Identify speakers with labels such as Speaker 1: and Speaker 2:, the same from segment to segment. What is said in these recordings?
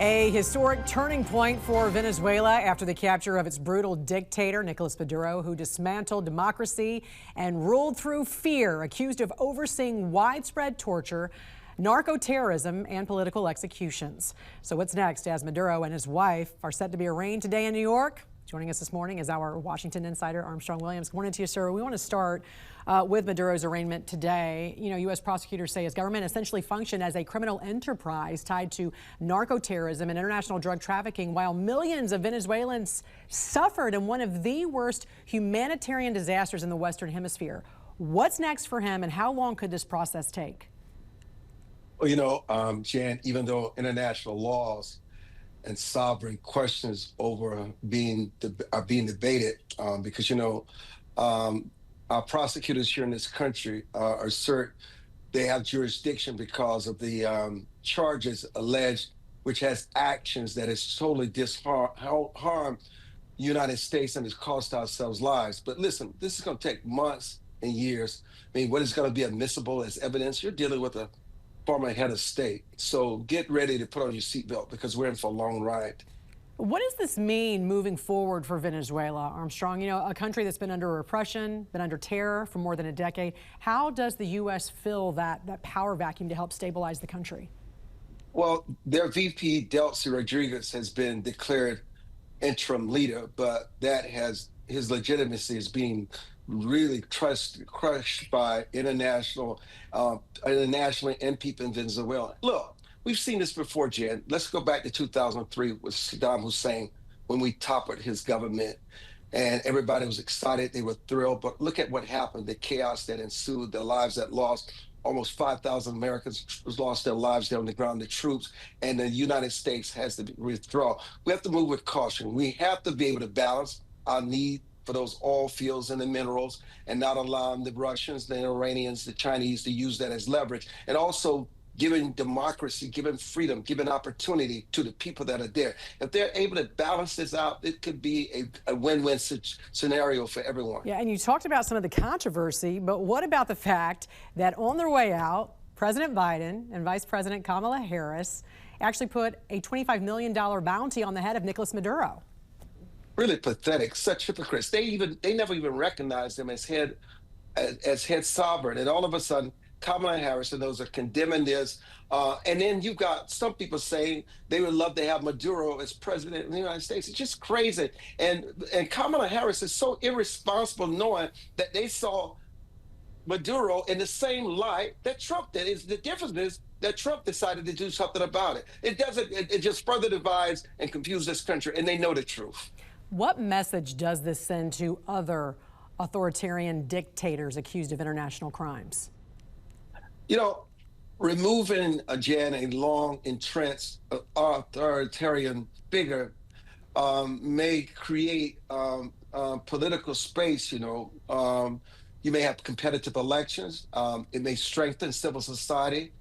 Speaker 1: A historic turning point for Venezuela after the capture of its brutal dictator, Nicolás Maduro, who dismantled democracy and ruled through fear, accused of overseeing widespread torture, narco terrorism, and political executions. So what's next as Maduro and his wife are set to be arraigned today in New York? Joining us this morning is our Washington insider, Armstrong Williams. Good morning to you, sir. We want to start with Maduro's arraignment today. You know, U.S. prosecutors say his government essentially functioned as a criminal enterprise tied to narco terrorism and international drug trafficking, while millions of Venezuelans suffered in one of the worst humanitarian disasters in the Western Hemisphere. What's next for him, and how long could this process take?
Speaker 2: Well, you know, Jan, even though international laws and sovereign questions are being debated, because our prosecutors here in this country assert they have jurisdiction because of the charges alleged, which has actions that has totally harmed the United States and has cost ourselves lives. But listen, this is going to take months and years. I mean, what is going to be admissible as evidence? You're dealing with a former head of state. So get ready to put on your seatbelt because we're in for a long ride.
Speaker 1: What does this mean moving forward for Venezuela, Armstrong? You know, a country that's been under repression, been under terror for more than a decade. How does the U.S. fill that power vacuum to help stabilize the country?
Speaker 2: Well, their VP, Delcy Rodriguez, has been declared interim leader, but his legitimacy is being really crushed by internationally and people in Venezuela. Look, we've seen this before, Jan. Let's go back to 2003 with Saddam Hussein when we toppled his government and everybody was excited. They were thrilled. But look at what happened, the chaos that ensued, the lives that lost. Almost 5,000 Americans lost their lives there on the ground, the troops, and the United States has to withdraw. We have to move with caution. We have to be able to balance our need for those oil fields and the minerals and not allowing the Russians, the Iranians, the Chinese to use that as leverage, and also giving democracy, giving freedom, giving opportunity to the people that are there. If they're able to balance this out, it could be a win-win scenario for everyone.
Speaker 1: Yeah, and you talked about some of the controversy, but what about the fact that on their way out, President Biden and Vice President Kamala Harris actually put a $25 million bounty on the head of Nicolás Maduro?
Speaker 2: Really pathetic, such hypocrites. They never even recognized him as head sovereign, and all of a sudden Kamala Harris and those are condemning this. And then you've got some people saying they would love to have Maduro as president of the United States. It's just crazy. And Kamala Harris is so irresponsible knowing that they saw Maduro in the same light that Trump did. The difference is that Trump decided to do something about it. It just further divides and confuses this country, and they know the truth.
Speaker 1: What message does this send to other authoritarian dictators accused of international crimes?
Speaker 2: You know, removing a long entrenched authoritarian figure may create political space. You may have competitive elections. It may strengthen civil society.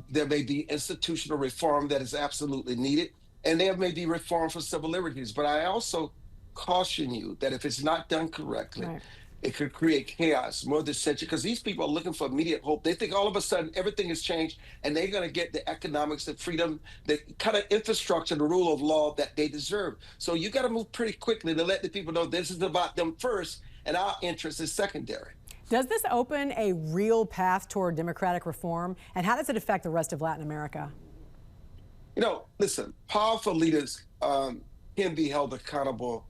Speaker 2: There may be institutional reform that is absolutely needed. And there may be reform for civil liberties. But I also caution you that if it's not done correctly, right, it could create chaos, more dissension, because these people are looking for immediate hope. They think all of a sudden everything has changed and they're going to get the economics, the freedom, the kind of infrastructure, the rule of law that they deserve. So you got to move pretty quickly to let the people know this is about them first and our interest is secondary.
Speaker 1: Does this open a real path toward democratic reform? And how does it affect the rest of Latin America?
Speaker 2: You know, listen, powerful leaders can be held accountable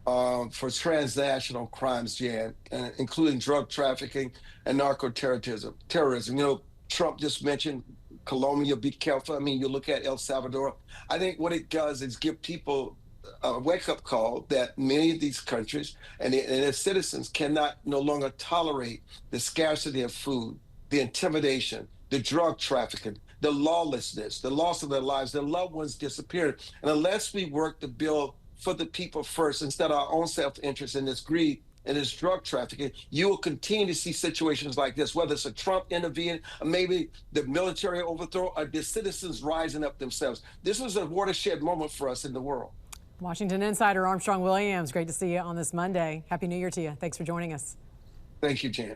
Speaker 2: for transnational crimes, Jan, including drug trafficking and narco terrorism. You know, Trump just mentioned Colombia, be careful. I mean, you look at El Salvador. I think what it does is give people a wake-up call that many of these countries and their citizens cannot no longer tolerate the scarcity of food, the intimidation, the drug trafficking, the lawlessness, the loss of their lives, their loved ones disappeared. And unless we work to build for the people first instead of our own self-interest in this greed and this drug trafficking, you will continue to see situations like this, whether it's a Trump intervening, or maybe the military overthrow, or the citizens rising up themselves. This was a watershed moment for us in the world.
Speaker 1: Washington insider Armstrong Williams, great to see you on this Monday. Happy New Year to you. Thanks for joining us.
Speaker 2: Thank you, Jan.